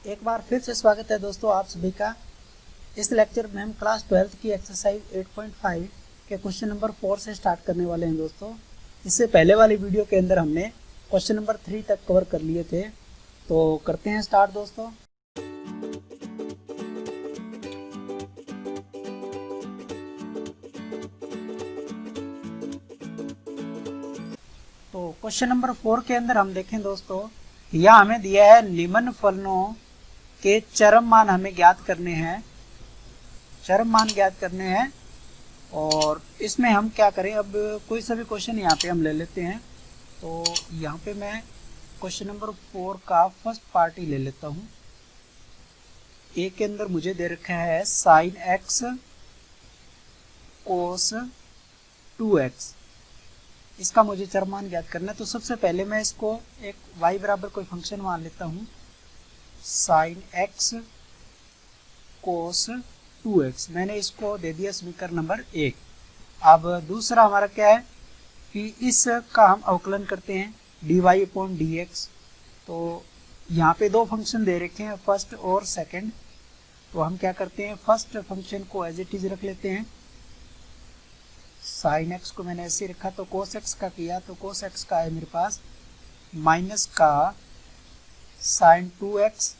एक बार फिर से स्वागत है दोस्तों आप सभी का। इस लेक्चर में हम क्लास 12 की एक्सरसाइज 8.5 के क्वेश्चन नंबर 4 से स्टार्ट करने वाले हैं दोस्तों। इससे पहले वाली वीडियो के अंदर हमने क्वेश्चन नंबर 3 तक कवर कर लिए थे, तो करते हैं स्टार्ट दोस्तों। तो क्वेश्चन नंबर 4 के अंदर हम देखें दोस्तों, यह हमें दिया है निम्न फलनों के चरम मान हमें ज्ञात करने हैं, चरम मान ज्ञात करने हैं। और इसमें हम क्या करें, अब कोई सा भी क्वेश्चन यहाँ पे हम ले लेते हैं। तो यहाँ पे मैं क्वेश्चन नंबर 4 का फर्स्ट पार्ट ही ले लेता हूँ। ए के अंदर मुझे दे रखा है साइन एक्स कोस 2x, इसका मुझे चरम मान ज्ञात करना है। तो सबसे पहले मैं इसको एक y बराबर कोई फंक्शन मान लेता हूँ, साइन एक्स कोस 2x, मैंने इसको दे दिया समीकरण नंबर 1। अब दूसरा हमारा क्या है कि इसका हम अवकलन करते हैं dy/dx। तो यहाँ पे दो फंक्शन दे रखे हैं, फर्स्ट और सेकंड। तो हम क्या करते हैं, फर्स्ट फंक्शन को एज इट इज रख लेते हैं। साइन एक्स को मैंने ऐसे रखा, तो कोस एक्स का किया, तो कोस एक्स का है मेरे पास माइनस का साइन 2x,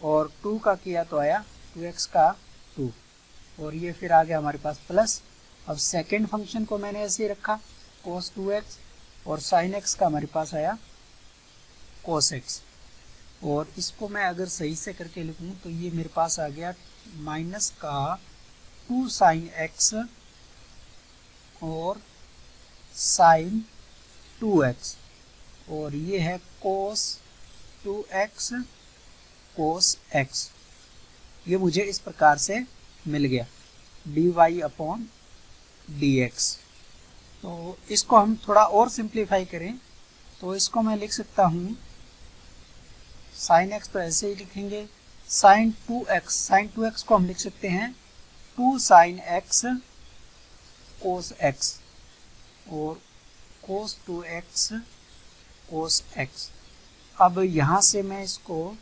और 2 का किया तो आया 2x का 2, और ये फिर आ गया हमारे पास प्लस। अब सेकंड फंक्शन को मैंने ऐसे रखा कोस 2x, और साइन x का हमारे पास आया कोस x। और इसको मैं अगर सही से करके लिखूं तो ये मेरे पास आ गया माइनस का 2 साइन x और साइन 2x, और ये है कोस 2x कोस x। ये मुझे इस प्रकार से मिल गया dy/dx। तो इसको हम थोड़ा और सिंप्लीफाई करें तो इसको मैं लिख सकता हूँ, साइन x तो ऐसे ही लिखेंगे, साइन 2x को हम लिख सकते हैं 2 साइन x कोस x, और कोस 2x कोस x। अब यहाँ से मैं इसको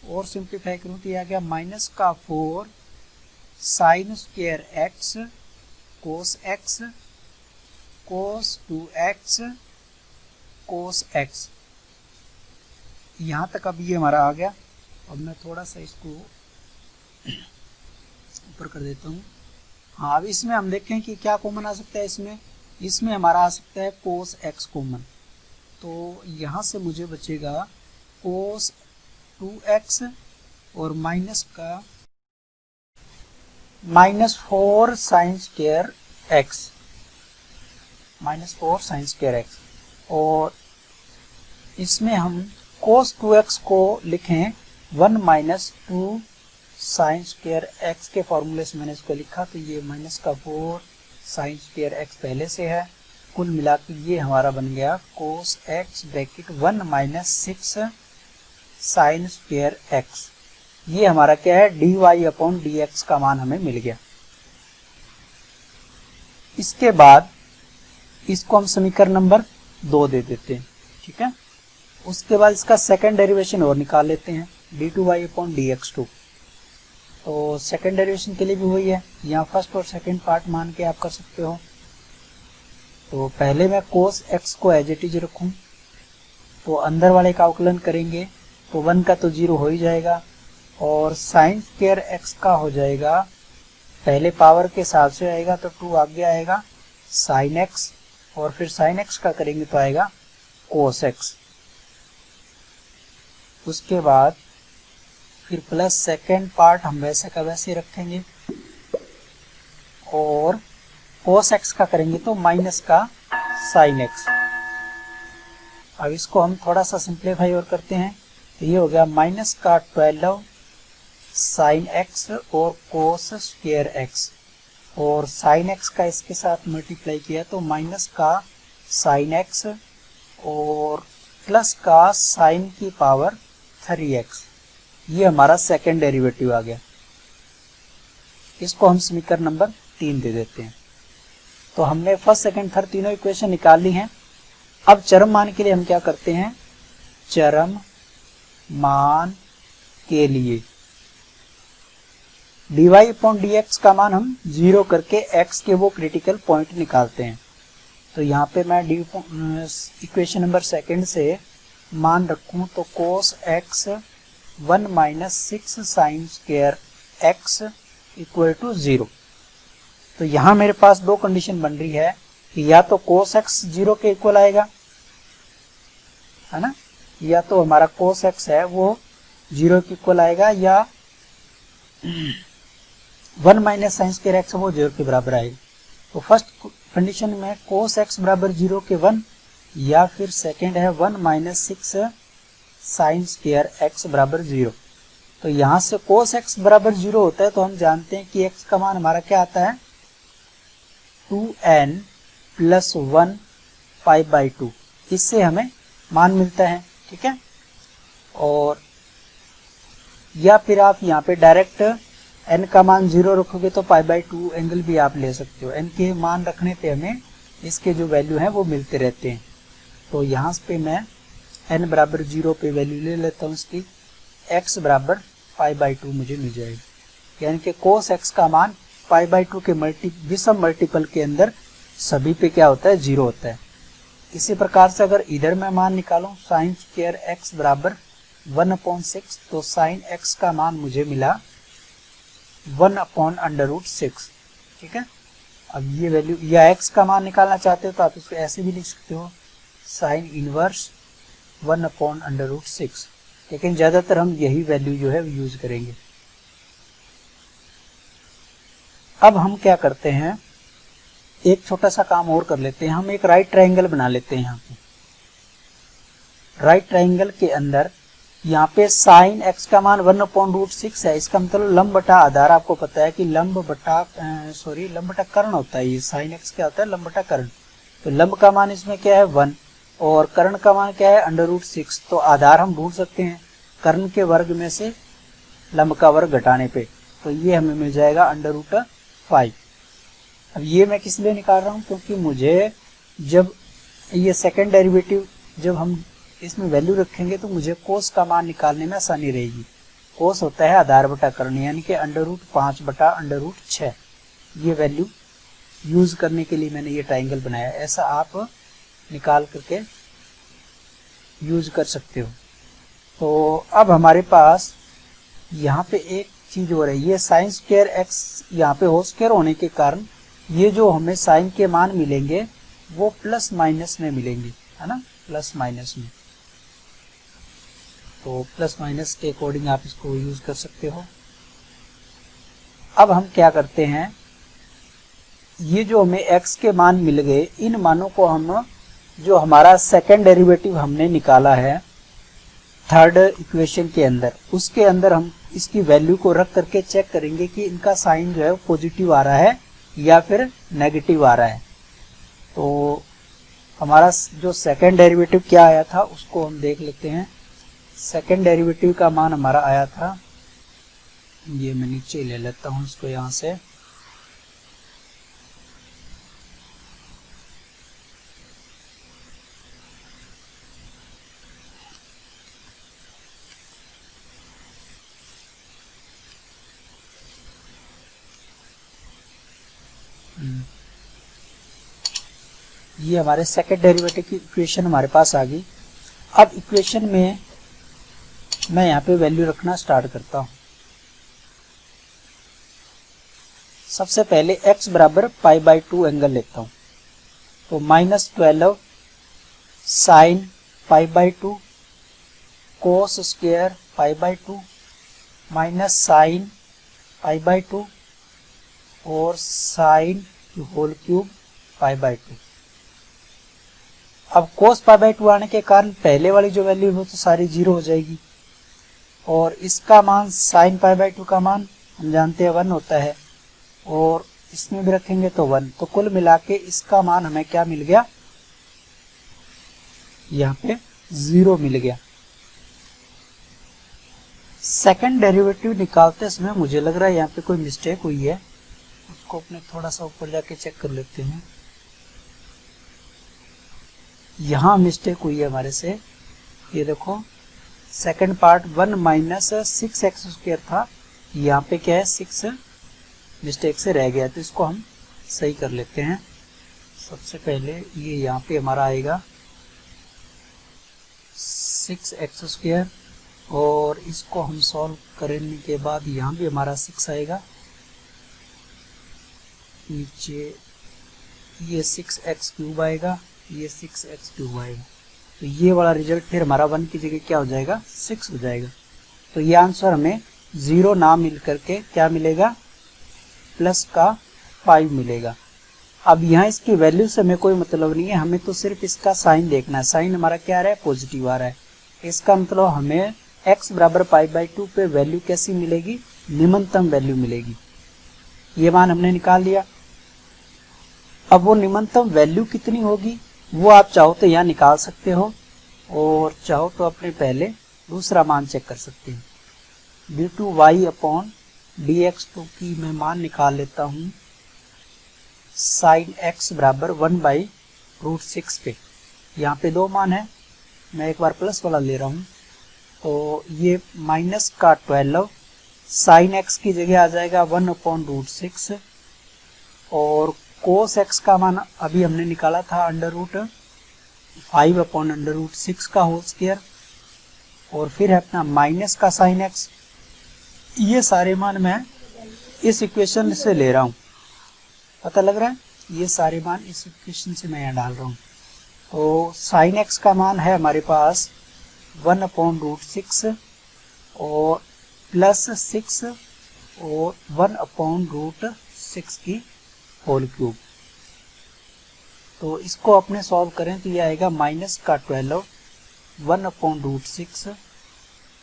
और सिंप्लीफाई करूँ तो यह आ गया माइनस का 4 साइन स्क्वायर x कोस x कोस 2x कोस x। यहाँ तक अब ये हमारा आ गया। अब मैं थोड़ा सा इसको ऊपर कर देता हूँ। हाँ, अब इसमें हम देखें कि क्या कॉमन आ सकता है। इसमें हमारा आ सकता है कोस x कॉमन। तो यहाँ से मुझे बचेगा कोस 2x और माइनस का -4 sign square x, -4 sign square x। और इसमें हम कोस 2x को लिखें 1 - 2 साइन स्क्वायर x के फॉर्मूले से मैंने इसको लिखा, तो ये माइनस का 4 साइन स्क्वायर x पहले से है। कुल मिला के ये हमारा बन गया कोस x bracket 1 - 6 sine square x। ये हमारा क्या है, dy/dx का मान हमें मिल गया। इसके बाद इसको हम समीकरण नंबर 2 दे देते हैं, ठीक है। उसके बाद इसका सेकंड डेरिवेशन और निकाल लेते हैं dy/dx2। तो सेकंड डेरिवेशन के लिए भी वही है, यहाँ फर्स्ट और सेकंड पार्ट मान के आप कर सकते हो। तो पहले मैं कोस x को एज इट इज रखूँ, तो अंदर वाले का अवकलन करेंगे तो 1 का तो 0 हो ही जाएगा, और साइन स्क्वायर x का हो जाएगा, पहले पावर के हिसाब से आएगा तो 2 आगे आएगा साइन x, और फिर साइन x का करेंगे तो आएगा कोस x। उसके बाद फिर प्लस सेकेंड पार्ट हम वैसे का वैसे रखेंगे, और कोस x का करेंगे तो माइनस का साइन x। अब इसको हम थोड़ा सा सिंप्लीफाई और करते हैं, तो ये हो गया माइनस का 12 साइन x और कोस स्क्वायर x, और साइन x का इसके साथ मल्टीप्लाई किया तो माइनस का साइन x और प्लस का साइन की पावर 3x। ये हमारा सेकेंड डेरिवेटिव आ गया। इसको हम समीकरण नंबर 3 दे देते हैं। तो हमने फर्स्ट सेकंड थर्ड तीनों इक्वेशन निकाल ली हैं। अब चरम मान के लिए हम क्या करते हैं, चरम मान के लिए dy/dx का मान हम 0 करके x के वो क्रिटिकल पॉइंट निकालते हैं। तो यहाँ पे मैं इक्वेशन नंबर 2 से मान रखूं तो cos x 1 minus 6 sine square x equal to 0। तो यहाँ मेरे पास दो कंडीशन बन रही है कि या तो cos x 0 के इक्वल आएगा, है ना, या तो हमारा cos x है वो 0 के इक्वल आएगा, या 1 माइनस साइन स्क्वायर x वो 0 के बराबर आएगा। तो फर्स्ट कंडीशन में cos x बराबर 0 के 1, या फिर सेकेंड है 1 माइनस 6 साइन स्क्वायर x बराबर 0। तो यहाँ से cos x बराबर 0 होता है तो हम जानते हैं कि x का मान हमारा क्या आता है 2n प्लस 1 π/2। इससे हमें मान मिलता है, ठीक है। और या फिर आप यहाँ पे डायरेक्ट n का मान 0 रखोगे तो π/2 एंगल भी आप ले सकते हो। n के मान रखने पे हमें इसके जो वैल्यू हैं वो मिलते रहते हैं। तो यहाँ पे मैं n बराबर 0 पे वैल्यू ले लेता हूँ इसकी, x बराबर π/2 मुझे मिल जाएगी। यानी कि cos x का मान π/2 के विषम मल्टीपल के अंदर सभी पे क्या होता है 0 होता है। इसी प्रकार से अगर इधर मैं मान निकालूं साइन स्क्वायर x बराबर 1/6, तो साइन x का मान मुझे मिला 1/√6, ठीक है। अब ये वैल्यू या x का मान निकालना चाहते हो तो आप इसको ऐसे भी लिख सकते हो साइन इनवर्स 1/√6, लेकिन ज्यादातर हम यही वैल्यू जो है यूज करेंगे। अब हम क्या करते हैं, एक छोटा सा काम और कर लेते हैं। हम एक राइट ट्रायंगल बना लेते हैं। यहाँ पे राइट ट्रायंगल के अंदर यहाँ पे साइन x का मान 1/√6 है। इसका मतलब लंब बटा आधार। आपको पता है कि लंब बटा कर्ण होता है। ये साइन x क्या होता है, लंब बटा कर्ण। तो लंब का मान इसमें क्या है 1 और कर्ण का मान क्या है √6। तो आधार हम ढूंढ सकते हैं कर्ण के वर्ग में से लंब का वर्ग घटाने पे, तो ये हमें मिल जाएगा √5। अब ये मैं किस लिए निकाल रहा हूँ, क्योंकि मुझे जब ये सेकंड डेरिवेटिव जब हम इसमें वैल्यू रखेंगे तो मुझे कोस का मान निकालने में आसानी रहेगी। कोस होता है आधार बटा कर्ण, यानी कि √5 बटा √6। ये वैल्यू यूज करने के लिए मैंने ये ट्रायंगल बनाया। ऐसा आप निकाल करके यूज कर सकते हो। तो अब हमारे पास यहाँ पे एक चीज हो रही है, साइन स्क्वायर x यहाँ पे होल स्क्वायर होने के कारण ये जो हमें साइन के मान मिलेंगे वो प्लस माइनस में मिलेंगे, है ना, प्लस माइनस में। तो प्लस माइनस के अकॉर्डिंग आप इसको यूज कर सकते हो। अब हम क्या करते हैं, ये जो हमें x के मान मिल गए, इन मानों को हम जो हमारा सेकंड डेरिवेटिव हमने निकाला है थर्ड इक्वेशन के अंदर, उसके अंदर हम इसकी वैल्यू को रख करके चेक करेंगे कि इनका साइन जो है पॉजिटिव आ रहा है या फिर नेगेटिव आ रहा है। तो हमारा जो सेकंड डेरिवेटिव क्या आया था उसको हम देख लेते हैं। सेकंड डेरिवेटिव का मान हमारा आया था, ये मैं नीचे ले लेता हूँ इसको यहाँ से, ये हमारे सेकंड डेरिवेटिव की इक्वेशन हमारे पास आ गई। अब इक्वेशन में मैं यहाँ पे वैल्यू रखना स्टार्ट करता हूँ। सबसे पहले x बराबर π/2 एंगल लेता हूँ। तो -12 sine π/2 cos square π/2 minus sine π/2 और साइन होल क्यूब π/2। अब cos π/2 आने के कारण पहले वाली जो वैल्यू हो तो सारी 0 हो जाएगी, और इसका मान साइन π/2 का मान हम जानते हैं 1 होता है, और इसमें भी रखेंगे तो 1। तो कुल मिला के इसका मान हमें क्या मिल गया, यहाँ पे 0 मिल गया। सेकंड डेरिवेटिव निकालते समय मुझे लग रहा है यहाँ पे कोई मिस्टेक हुई है, उसको अपने थोड़ा सा ऊपर जाके चेक कर लेते हैं। यहाँ मिस्टेक हुई है हमारे से, ये देखो सेकंड पार्ट 1 माइनस 6x² था, यहाँ पे क्या है 6 मिस्टेक से रह गया, तो इसको हम सही कर लेते हैं। सबसे पहले ये यहाँ पे हमारा आएगा 6x² और इसको हम सॉल्व करने के बाद यहाँ भी हमारा 6 आएगा, नीचे ये 6x³ आएगा, ये 6x³ आएगा, तो ये वाला रिजल्ट फिर हमारा 1 की जगह क्या हो जाएगा 6 हो जाएगा। तो ये आंसर हमें 0 ना मिल करके क्या मिलेगा प्लस का 5 मिलेगा। अब यहाँ इसकी वैल्यू से हमें कोई मतलब नहीं है, हमें तो सिर्फ इसका साइन देखना है। साइन हमारा क्या आ रहा है पॉजिटिव आ रहा है, इसका मतलब हमें x बराबर π/2 पे वैल्यू कैसी मिलेगी, निम्नतम वैल्यू मिलेगी। ये मान हमने निकाल लिया। अब वो निम्नतम वैल्यू कितनी होगी वो आप चाहो तो यहाँ निकाल सकते हो और चाहो तो अपने पहले दूसरा मान चेक कर सकते हैं। d2y/dx तो की मैं मान निकाल लेता हूँ sin x बराबर 1/√6 पे। यहाँ पे दो मान है, मैं एक बार प्लस वाला ले रहा हूँ, तो ये माइनस का 12 sin x की जगह आ जाएगा 1/√6 और cos x का मान अभी हमने निकाला था √5/√6 का होल स्क्वायर और फिर है अपना माइनस का sin x। ये सारे मान मैं इस इक्वेशन से ले रहा हूँ, पता लग रहा है, ये सारे मान इस इक्वेशन से मैं यहाँ डाल रहा हूँ। तो sin x का मान है हमारे पास 1/√6 और प्लस 6 और 1/√6 की होल क्यूब। तो इसको अपने सॉल्व करें तो ये आएगा माइनस का 12 1/√6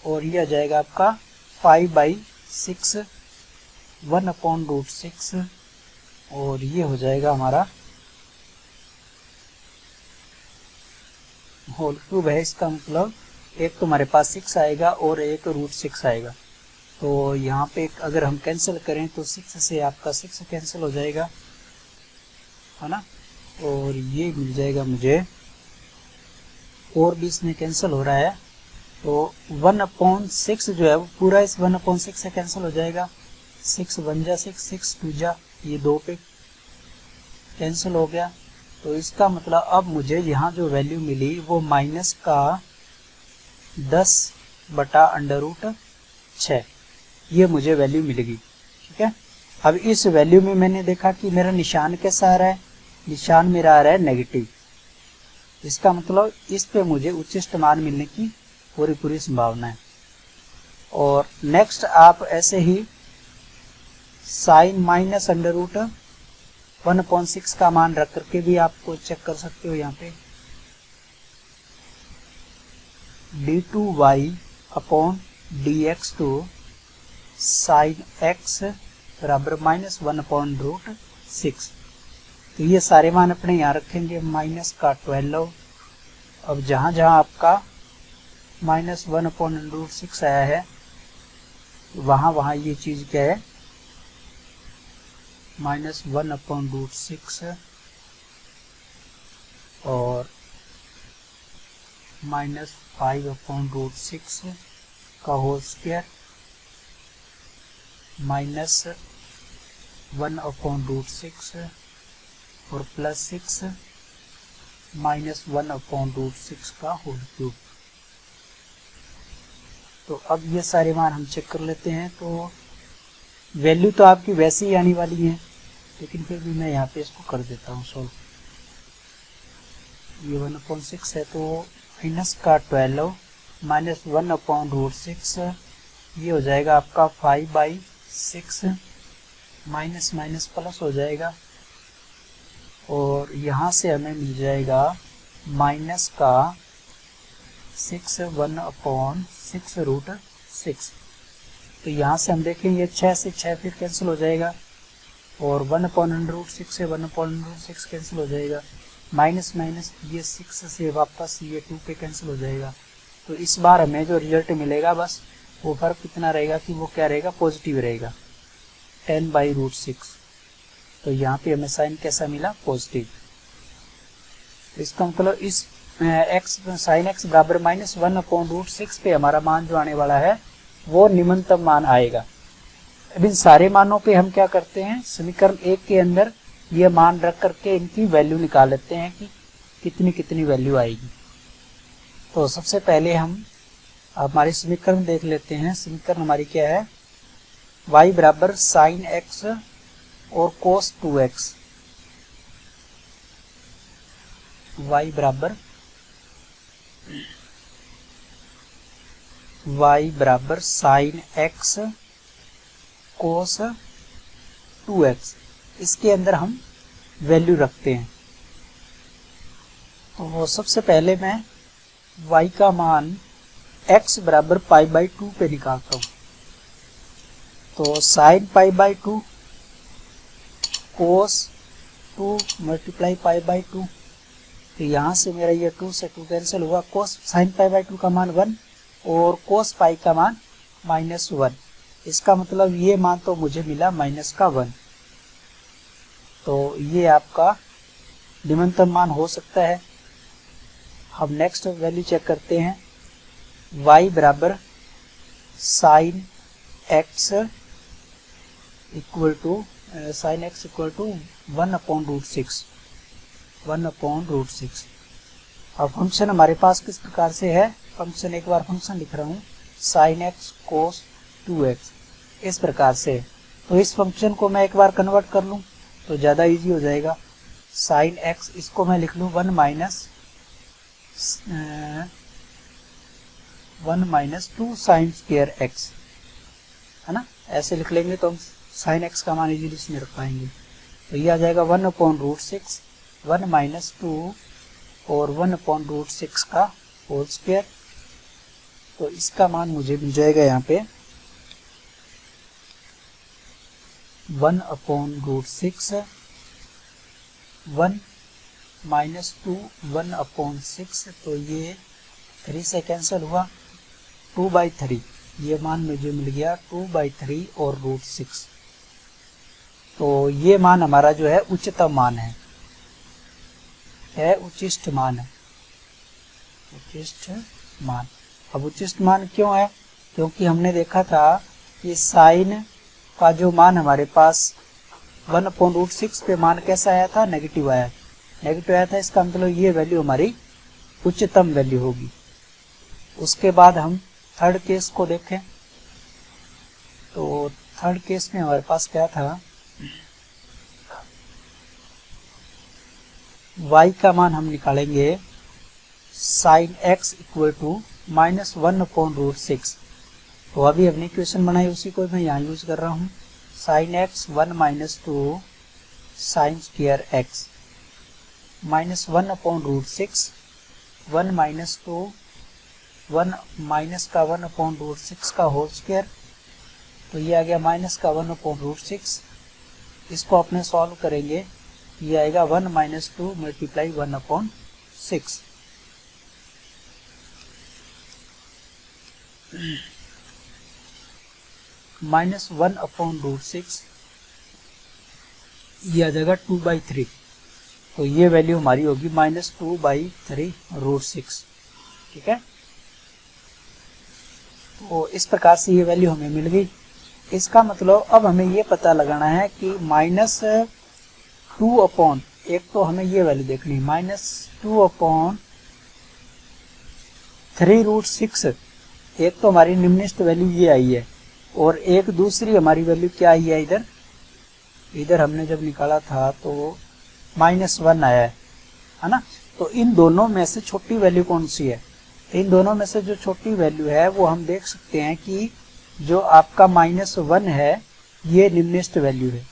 और ये आ जाएगा आपका 5/6 1/√6 और ये हो जाएगा हमारा होल क्यूब है। इसका मतलब एक तो हमारे पास 6 आएगा और एक √6 आएगा। तो यहाँ पे अगर हम कैंसिल करें तो 6 से आपका 6 कैंसिल हो जाएगा, है ना, और ये मिल जाएगा मुझे, और भी इसमें कैंसिल हो रहा है, तो 1/6 जो है वो पूरा इस 1/6 से कैंसिल हो जाएगा। 6 1 जा 6 6 2 जा, ये 2 पे कैंसिल हो गया। तो इसका मतलब अब मुझे यहाँ जो वैल्यू मिली वो माइनस का 10/√6 ये मुझे वैल्यू मिलेगी, ठीक है। अब इस वैल्यू में मैंने देखा कि मेरा निशान कैसा आ रहा है, निशान मेरा आ रहा है नेगेटिव। इसका मतलब इस पे मुझे उच्चिष्ट मान मिलने की पूरी संभावना है। और नेक्स्ट आप ऐसे ही sin -√1/6 का मान रख करके भी आपको चेक कर सकते हो। यहाँ पे d2y/dx तो sin x बराबर -1/√6। तो ये सारे मान अपने यहाँ रखेंगे, माइनस का 12। अब जहाँ जहाँ आपका -1/√6 आया है वहाँ ये चीज़ क्या है -1/√6 और -5/√6 का होल स्क्वायर -1/√6 और प्लस 6 -1/√6 का होल क्यूब। तो अब ये सारे मान हम चेक कर लेते हैं। तो वैल्यू तो आपकी वैसे ही आने वाली है, लेकिन फिर भी मैं यहाँ पे इसको कर देता हूँ सॉल्व। ये 1/6 है तो माइनस का 12 -1/√6 ये हो जाएगा आपका 5/6 माइनस माइनस प्लस हो जाएगा और यहाँ से हमें मिल जाएगा माइनस का 6 1/6√6। तो यहाँ से हम देखेंगे 6 से 6 फिर कैंसिल हो जाएगा और 1/√6 से 1/√6 कैंसिल हो जाएगा, माइनस माइनस ये 6 से वापस ये 2 पे कैंसिल हो जाएगा। तो इस बार हमें जो रिजल्ट मिलेगा बस वो फर्क कितना रहेगा कि वो क्या रहेगा, पॉजिटिव रहेगा 10/√6। तो यहाँ पे हमें साइन कैसा मिला, पॉजिटिव। इसका मतलब इस एक्स साइन एक्स बराबर -1/√6 पे हमारा मान जो आने वाला है वो निम्नतम मान आएगा। अब इन सारे मानों पे हम क्या करते हैं, समीकरण 1 के अंदर ये मान रख करके इनकी वैल्यू निकाल लेते हैं कि कितनी कितनी वैल्यू आएगी। तो सबसे पहले हम हमारी समीकरण देख लेते हैं। समीकरण हमारी क्या है, y बराबर साइन एक्स और कोस 2x, y बराबर साइन एक्स कोस 2x, इसके अंदर हम वैल्यू रखते हैं। तो सबसे पहले मैं y का मान x बराबर π/2 पे निकालता हूँ। तो साइन π/2 कोस 2 मल्टीप्लाई π/2, तो यहाँ से मेरा ये 2 से 2 कैंसिल हुआ। कोस साइन π/2 का मान 1 और कोस पाई का मान -1, इसका मतलब ये मान तो मुझे मिला -1। तो ये आपका निम्नतम मान हो सकता है। हम नेक्स्ट वैल्यू चेक करते हैं, y बराबर साइन एक्स इक्वल टू 1/√6। अब फंक्शन हमारे पास किस प्रकार से है, फंक्शन एक बार फंक्शन लिख रहा हूँ, साइन एक्स कोस 2x इस प्रकार से। तो इस फंक्शन को मैं एक बार कन्वर्ट कर लूँ तो ज़्यादा इजी हो जाएगा। साइन एक्स इसको मैं लिख लूँ 1 - 2 साइन स्क्वायर एक्स, है ना, ऐसे लिख लेंगे तो हम साइन एक्स का मान इजीली इसमें रख पाएंगे। तो ये आ जाएगा 1/√6, 1 - 2 और 1/√6 का होल स्क्वायर। तो इसका मान मुझे मिल जाएगा यहाँ पे 1/√6, 1 - 2 1/6, तो ये 3 से कैंसिल हुआ, 2/3, ये मान मुझे मिल गया 2/3 और √6। तो ये मान हमारा जो है उच्चतम मान है, उच्चिष्ट मान है, उच्चिष्ट मान। अब उच्चिष्ट मान क्यों है, क्योंकि हमने देखा था कि साइन का जो मान हमारे पास 1/√6 पे मान कैसा आया था, नेगेटिव आया था। इसका मतलब ये वैल्यू हमारी उच्चतम वैल्यू होगी। उसके बाद हम थर्ड केस को देखें, तो थर्ड केस में हमारे पास क्या था, y का मान हम निकालेंगे साइन x इक्वल टू -1/√6। तो अभी हमने इक्वेशन बनाई उसी को मैं यहाँ यूज कर रहा हूँ, sine x 1 - 2 sine square x, -1/√6, 1 - 2, 1 minus का 1/√6 का होल स्क्वायर, तो ये आ गया -1/√6। इसको अपने सॉल्व करेंगे, ये आएगा 1 - 2 मल्टीप्लाई 1/6। -1/√6, ये आ जाएगा 2/3। तो ये वैल्यू हमारी होगी -2/3√6। ठीक है, तो इस प्रकार से ये वैल्यू हमें मिल गई। इसका मतलब अब हमें ये पता लगाना है कि -2 एक तो हमें ये वैल्यू देखनी है, -2/3√6, एक तो हमारी निम्नलिखित वैल्यू ये आई है, और एक दूसरी हमारी वैल्यू क्या आई है, इधर हमने जब निकाला था तो -1 आया है ना। तो इन दोनों में से छोटी वैल्यू कौन सी है, इन दोनों में से जो छोटी वैल्यू है वो हम देख सकते हैं कि जो आपका -1 है ये निम्नलिखित वैल्यू है,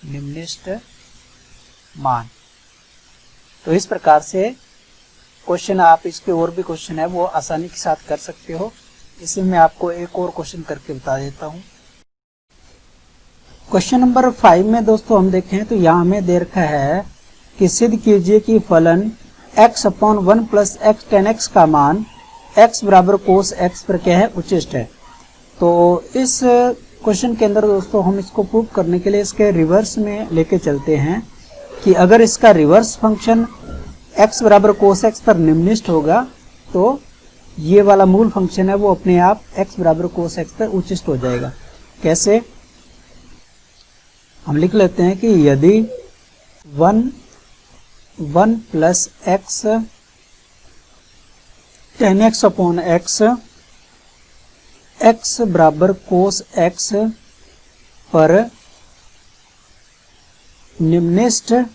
निम्नलिखित मान। तो इस प्रकार से क्वेश्चन, आप इसके और भी क्वेश्चन है वो आसानी के साथ कर सकते हो। इसमें मैं आपको एक और क्वेश्चन करके बता देता हूँ। क्वेश्चन नंबर 5 में दोस्तों हम देखें तो यहाँ हमें दे रखा है कि सिद्ध कीजिए कि फलन x/1 + x tan x का मान x बराबर cos x पर क्या है, उच्चिष्ट है। तो इस क्वेश्चन के अंदर दोस्तों हम इसको प्रूव करने के लिए इसके रिवर्स में लेके चलते हैं कि अगर इसका रिवर्स फंक्शन x बराबर cos x पर निम्नलिखित होगा तो ये वाला मूल फंक्शन है वो अपने आप x बराबर cos x पर उच्चिष्ट हो जाएगा। कैसे? हम लिख लेते हैं कि यदि 1 plus x tan x upon x x बराबर cos x पर निम्नलिखित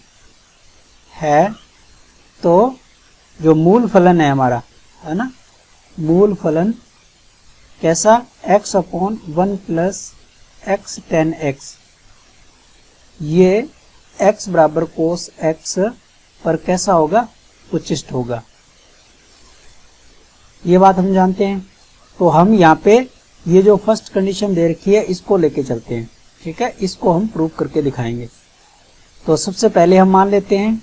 है तो जो मूल फलन है हमारा, है ना, मूल फलन कैसा, x upon 1 plus x tan x, ये x बराबर cos x पर कैसा होगा, उच्चिष्ट होगा। ये बात हम जानते हैं। तो हम यहाँ पे ये जो फर्स्ट कंडीशन दे रखी है इसको लेके चलते हैं, ठीक है, इसको हम प्रूव करके दिखाएंगे। तो सबसे पहले हम मान लेते हैं,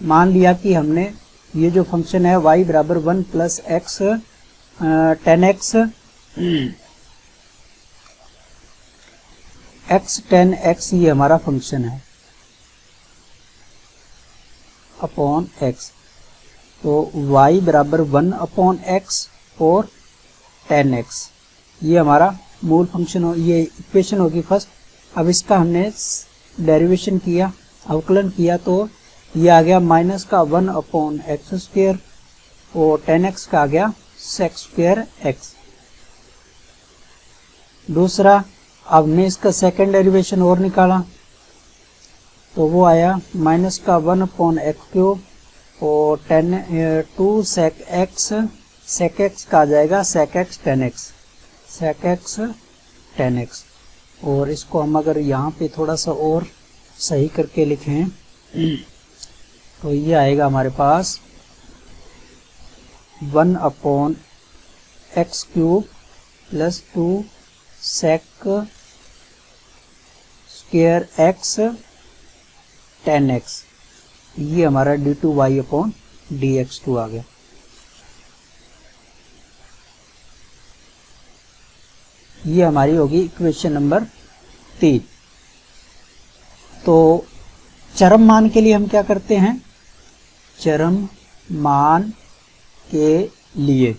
मान लिया कि हमने ये जो फंक्शन है y बराबर 1 plus x tan x x tan x ये हमारा फंक्शन है अपॉन x, तो y बराबर 1 अपॉन x और tan x ये हमारा मूल फंक्शन हो, ये इक्वेशन होगी फर्स्ट। अब इसका हमने डेरिवेशन किया, अवकलन किया, तो ये आ गया माइनस का 1 अपॉन एक्स स्क्वायर और tan x का आ गया sec स्क्वायर x। दूसरा, अब हमने इसका सेकेंड डेरिवेशन और निकाला तो वो आया माइनस का 1 अपॉन एक्स क्यूब और 2 sec x का आ जाएगा sec x tan x। और इसको हम अगर यहाँ पे थोड़ा सा और सही करके लिखें तो ये आएगा हमारे पास 1 upon x cube plus 2 sec square x tan x, ये हमारा d2y अपॉन dx2 आ गया। ये हमारी होगी इक्वेशन नंबर 3। तो चरम मान के लिए हम क्या करते हैं, चरम मान के लिए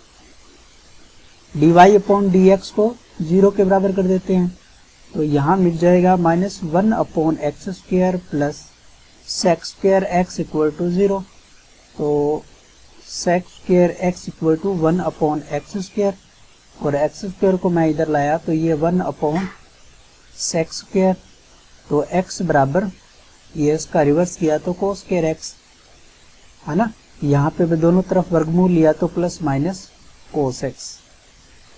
dy अपॉन dx को 0 के बराबर कर देते हैं। तो यहाँ मिल जाएगा minus 1 upon x square plus sec square x equal to 0। तो sec square x equal to 1 upon x square, और एक्स स्क्वायर को मैं इधर लाया तो ये 1 अपॉन sec स्क्वायर, तो x बराबर ये इसका रिवर्स किया तो cos स्क्वायर x, है ना। यहाँ पे भी दोनों तरफ वर्गमूल लिया तो प्लस माइनस cos x,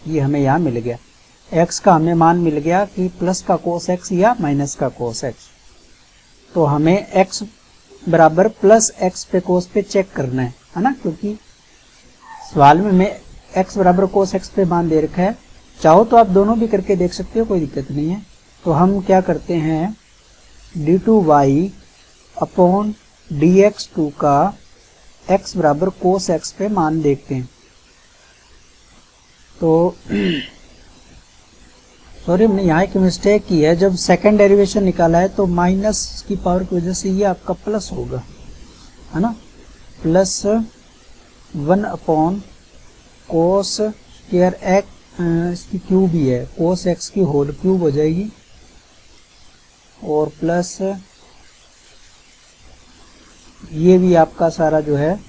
ये हमें यहाँ मिल गया। x का हमें मान मिल गया कि प्लस का cos x या माइनस का cos x। तो हमें x बराबर प्लस x पे cos पे चेक करना है ना, क्योंकि सवाल में मैं x बराबर cos x पे मान दे रखा है। चाहो तो आप दोनों भी करके देख सकते हो, कोई दिक्कत नहीं है। तो हम क्या करते हैं, d2y अपॉन dx2 का x बराबर cos x पे मान देखते हैं। तो सॉरी, हमने यहाँ एक मिस्टेक की है, जब सेकंड डेरिवेशन निकाला है तो माइनस की पावर की वजह से ये आपका प्लस होगा, है ना, plus 1 upon cos square x, इसकी क्यूब ही है, cos x की होल क्यूब हो जाएगी, और प्लस ये भी आपका सारा जो है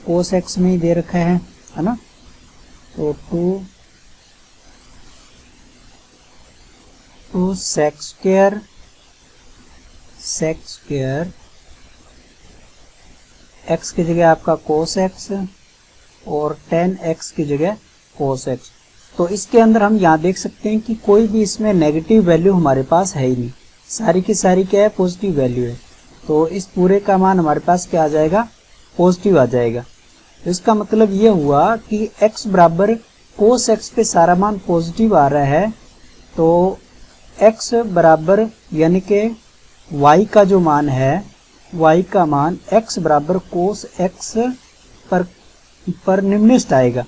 cos x में ही दे रखा है ना। तो 2 sec स्क्वायर x की जगह आपका cos x और tan x की जगह cos x। तो इसके अंदर हम यहाँ देख सकते हैं कि कोई भी इसमें नेगेटिव वैल्यू हमारे पास है ही नहीं, सारी की सारी क्या है, पॉजिटिव वैल्यू है। तो इस पूरे का मान हमारे पास क्या आ जाएगा, पॉजिटिव आ जाएगा। तो इसका मतलब ये हुआ कि x बराबर cos x पे सारा मान पॉजिटिव आ रहा है, तो x बराबर यानी कि y का जो मान है, y का मान x बराबर cos x पर निम्नलिखित आएगा।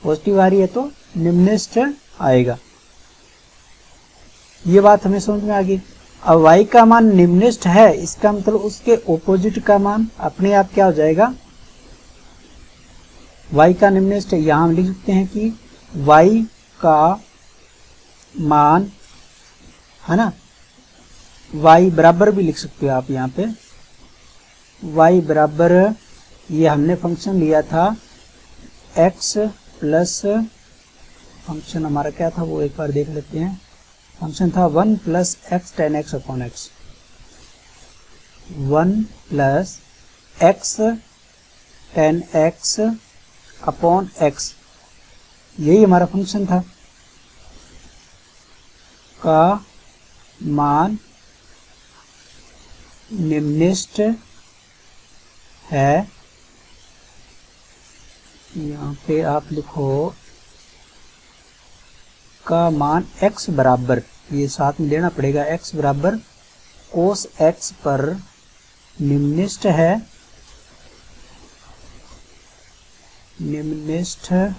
पॉजिटिव आ रही है तो निम्नलिखित आएगा। ये बात हमें समझ में आ गई। अब y का मान निम्नलिखित है, इसका मतलब उसके ऑपोजिट का मान अपने आप क्या हो जाएगा, y का निम्नलिखित। यहां हम लिख सकते हैं कि y का मान है ना, y बराबर भी लिख सकते हो आप यहाँ पे, y बराबर, ये हमने फंक्शन लिया था x प्लस, फंक्शन हमारा क्या था वो एक बार देख लेते हैं, फंक्शन था 1 plus x ten x upon x, 1 plus x ten x upon x, यही हमारा फंक्शन था, का मान निम्नलिखित है। यहाँ पे आप लिखो का मान x बराबर, ये साथ में लेना पड़ेगा, x बराबर कोस x पर निम्नलिखित है, निम्नलिखित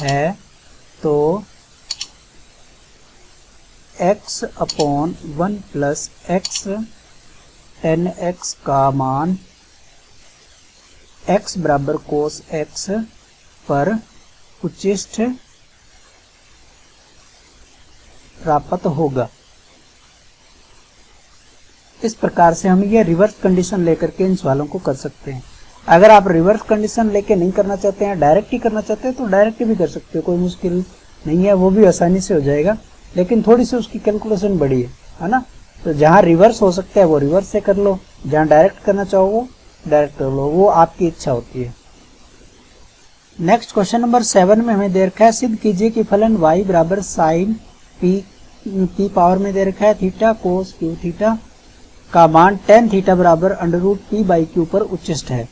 है, तो x upon 1 plus x ten x का मान x बराबर कोस x पर उचिष्ट प्राप्त होगा। इस प्रकार से हम ये रिवर्स कंडीशन लेकर के इन सवालों को कर सकते हैं। अगर आप रिवर्स कंडीशन लेके नहीं करना चाहते हैं, डायरेक्ट ही करना चाहते हैं, तो डायरेक्ट भी कर सकते हो, कोई मुश्किल नहीं है, वो भी आसानी से हो जाएगा, लेकिन थोड़ी सी उसकी कैलकुलेशन बड़ी है ना। तो जहां रिवर्स हो सकता है वो रिवर्स से कर लो, जहां डायरेक्ट करना चाहो वो डायरेक्ट कर लो, वो आपकी इच्छा होती है। नेक्स्ट क्वेश्चन नंबर 7 में हमें दे रखा है, सिद्ध कीजिए कि फलन y बराबर साइन पी पावर में दे रखा है थीटा कोस क्यू थीटा का मान टेन थीटा बराबर under root p by q पर उच्चिष्ट है।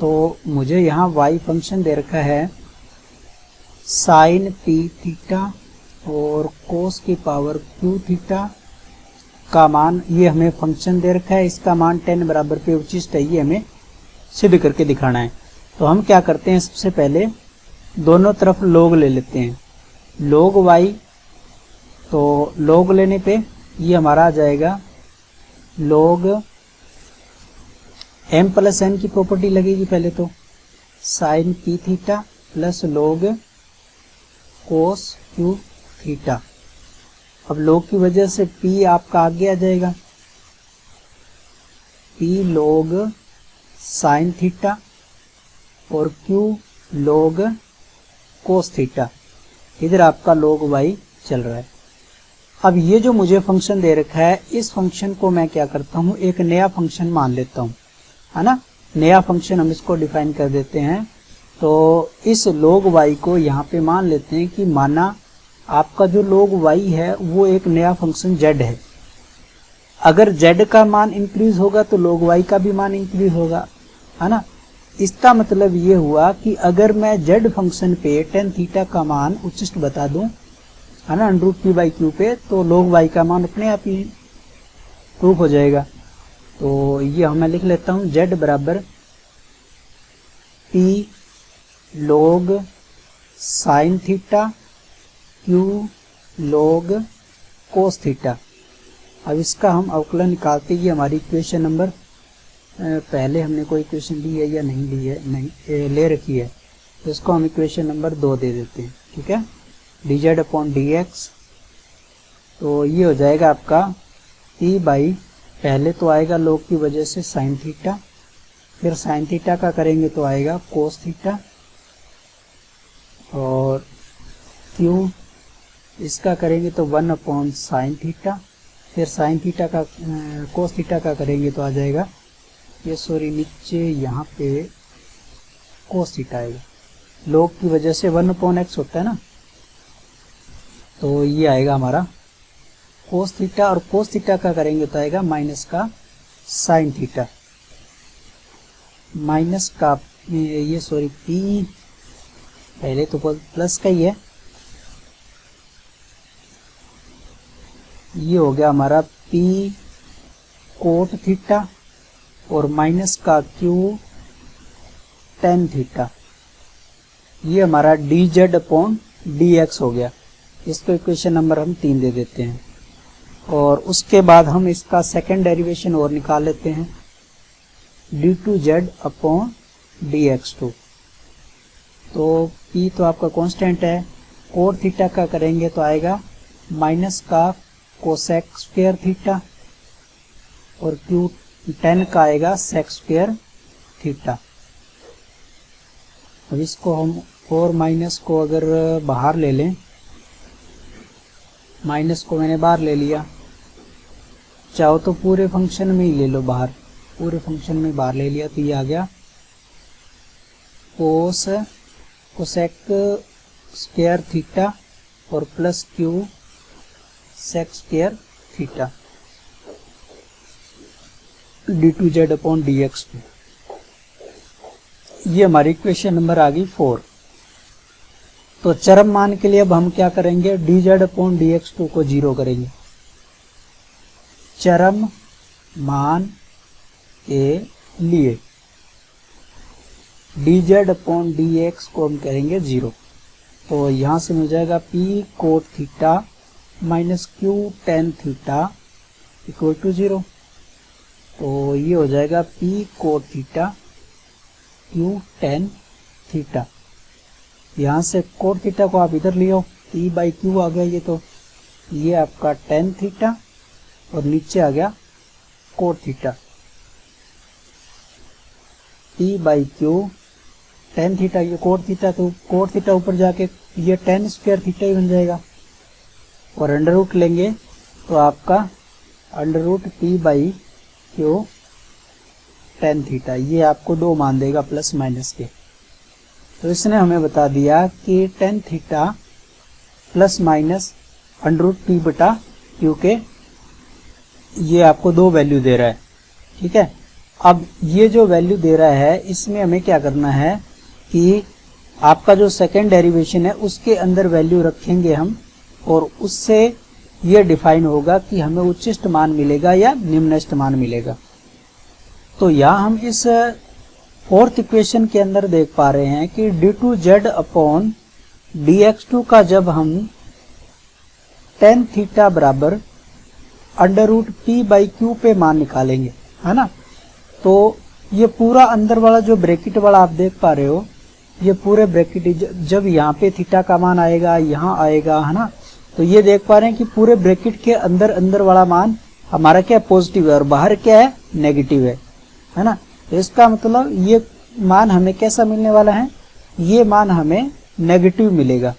तो मुझे यहाँ y फंक्शन दे रखा है साइन पी थीटा और कोस की पावर क्यू थीटा का मान, ये हमें फंक्शन दे रखा है, इसका मान 10 बराबर पे उचिष्ट है, ये हमें सिद्ध करके दिखाना है। तो हम क्या करते हैं, सबसे पहले दोनों तरफ log ले लेते हैं, log y, तो log लेने पे ये हमारा आ जाएगा log m प्लस n की प्रॉपर्टी लगेगी पहले तो, sine p theta plus log cos q theta. अब log की वजह से p आपका आगे आ जाएगा, p log साइन थीटा और q log कोस थीटा, इधर आपका log y चल रहा है। अब ये जो मुझे फंक्शन दे रखा है, इस फंक्शन को मैं क्या करता हूँ, एक नया फंक्शन मान लेता हूँ, है ना, नया फंक्शन हम इसको डिफाइन कर देते हैं। तो इस log y को यहाँ पे मान लेते हैं कि माना आपका जो log y है वो एक नया फंक्शन z है, अगर z का मान इंक्रीज होगा तो log y का भी मान इंक्रीज होगा, है ना। इसका मतलब ये हुआ कि अगर मैं z फंक्शन पे टेन थीटा का मान उचिष्ट बता दूं, है ना, under root p by q पे, तो log y का मान अपने आप ही प्रूफ हो जाएगा। तो ये मैं लिख लेता हूँ z बराबर p log sine theta q log cos theta. अब इसका हम अवकलन निकालते ही हमारी इक्वेशन नंबर, पहले हमने कोई इक्वेशन ली है या नहीं ली है, नहीं ले रखी है, तो इसको हम इक्वेशन नंबर 2 दे देते हैं, ठीक है, dz अपॉन dx। तो ये हो जाएगा आपका p बाई, पहले तो आएगा log की वजह से साइन थीटा, फिर साइन थीटा का करेंगे तो आएगा कोस थीटा, और q इसका करेंगे तो 1 अपॉन साइन थीटा, फिर साइन थीटा का कोस थीटा का करेंगे तो आ जाएगा ये, सॉरी नीचे यहाँ पे कोस थीटा आएगा, log की वजह से 1 अपॉन एक्स होता है ना, तो ये आएगा हमारा कोस थीटा, और कोस थीटा का करेंगे तो आएगा माइनस का साइन थीटा, माइनस का ये सॉरी p पहले तो प्लस का ही है, ये हो गया हमारा p कोट थीटा और माइनस का q टेन थीटा, ये हमारा dz अपॉन dx हो गया। इसको इक्वेशन नंबर हम 3 दे देते हैं। और उसके बाद हम इसका सेकंड डेरिवेशन और निकाल लेते हैं, d2z अपॉन dx2। तो p तो आपका कांस्टेंट है, कोट थीटा का करेंगे तो आएगा माइनस का कोसेक स्क्वायर थीटा और q tan का आएगा सेक स्क्वायर थीटा। अब इसको हम और माइनस को अगर बाहर ले लें, माइनस को मैंने बाहर ले लिया, चाहो तो पूरे फंक्शन में ही ले लो बाहर, पूरे फंक्शन में बाहर ले लिया तो ये आ गया कोसेक स्क्वायर थीटा और plus q sec square theta d2z upon dx2। ये हमारी इक्वेशन नंबर आ गई 4। तो चरम मान के लिए अब हम क्या करेंगे, dz अपॉन dx2 को 0 करेंगे। चरम मान के लिए dz अपॉन dx को हम करेंगे 0। तो यहां से मिल जाएगा p cot theta minus q tan theta equal to 0। तो ये हो जाएगा p cot theta q tan theta. यहाँ से कोट थीटा को आप इधर ले आओ, p बाई क्यू आ गया ये, तो ये आपका tan थीटा और नीचे आ गया cot theta, p by q tan theta, ये कोट थीटा, तो कोट थीटा ऊपर जाके ये tan स्क्वायर थीटा ही बन जाएगा और अंडर रूट लेंगे तो आपका under root p by q tan theta, ये आपको 2 मान देगा प्लस माइनस के। तो इसने हमें बता दिया कि tan theta plus minus under root p बटा क्यू के, ये आपको 2 वैल्यू दे रहा है। ठीक है, अब ये जो वैल्यू दे रहा है इसमें हमें क्या करना है कि आपका जो सेकेंड डेरिवेशन है उसके अंदर वैल्यू रखेंगे हम, और उससे ये डिफाइन होगा कि हमें उच्चिष्ट मान मिलेगा या निम्नष्ट मान मिलेगा। तो यहाँ हम इस फोर्थ इक्वेशन के अंदर देख पा रहे हैं कि d2z अपॉन dx2 का जब हम tan थीटा बराबर under root p by q पे मान निकालेंगे, है ना, तो ये पूरा अंदर वाला जो ब्रैकेट वाला आप देख पा रहे हो, ये पूरे ब्रैकेट जब यहाँ पे थीटा का मान आएगा, यहाँ आएगा, है ना, तो ये देख पा रहे हैं कि पूरे ब्रैकेट के अंदर अंदर वाला मान हमारा क्या पॉजिटिव है और बाहर क्या है नेगेटिव है ना। तो इसका मतलब ये मान हमें कैसा मिलने वाला है, ये मान हमें नेगेटिव मिलेगा,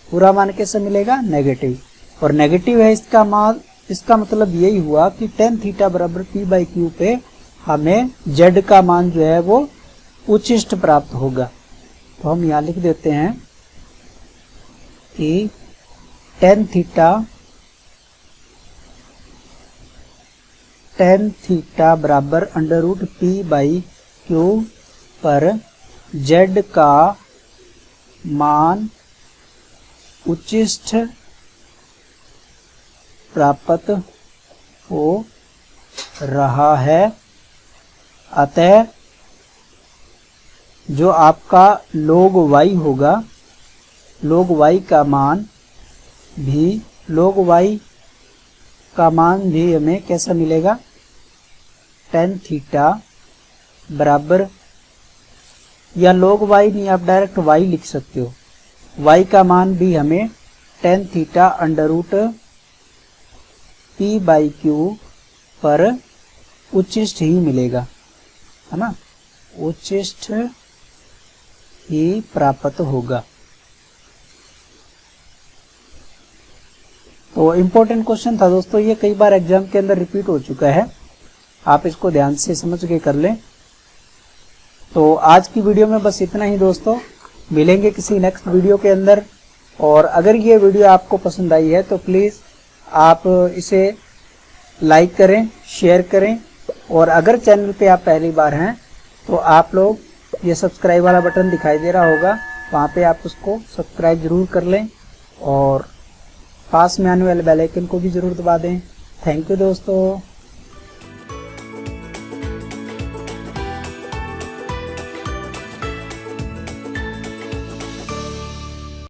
पूरा मान कैसा मिलेगा नेगेटिव, और नेगेटिव है इसका मान, इसका मतलब यही हुआ कि tan थीटा बराबर p बाई क्यू पे हमें z का मान जो है वो उच्चिष्ट प्राप्त होगा। तो हम यहाँ लिख देते हैं कि tan थीटा बराबर under root p by q पर z का मान उच्चिष्ट प्राप्त हो रहा है, अतः जो आपका log y होगा, log y का मान भी हमें कैसा मिलेगा, tan थीटा बराबर, या log y नहीं आप डायरेक्ट y लिख सकते हो, y का मान भी हमें tan theta under root p by q पर उच्चिष्ट ही मिलेगा, है ना, उच्चिष्ट ही प्राप्त होगा। तो इम्पोर्टेंट क्वेश्चन था दोस्तों, ये कई बार एग्जाम के अंदर रिपीट हो चुका है, आप इसको ध्यान से समझ के कर लें। तो आज की वीडियो में बस इतना ही दोस्तों, मिलेंगे किसी नेक्स्ट वीडियो के अंदर। और अगर ये वीडियो आपको पसंद आई है तो प्लीज़ आप इसे लाइक करें, शेयर करें, और अगर चैनल पे आप पहली बार हैं तो आप लोग ये सब्सक्राइब वाला बटन दिखाई दे रहा होगा, वहाँ पे आप उसको सब्सक्राइब जरूर कर लें और पास में आने वाले बेल आइकन को भी जरूर दबा दें। थैंक यू दोस्तों।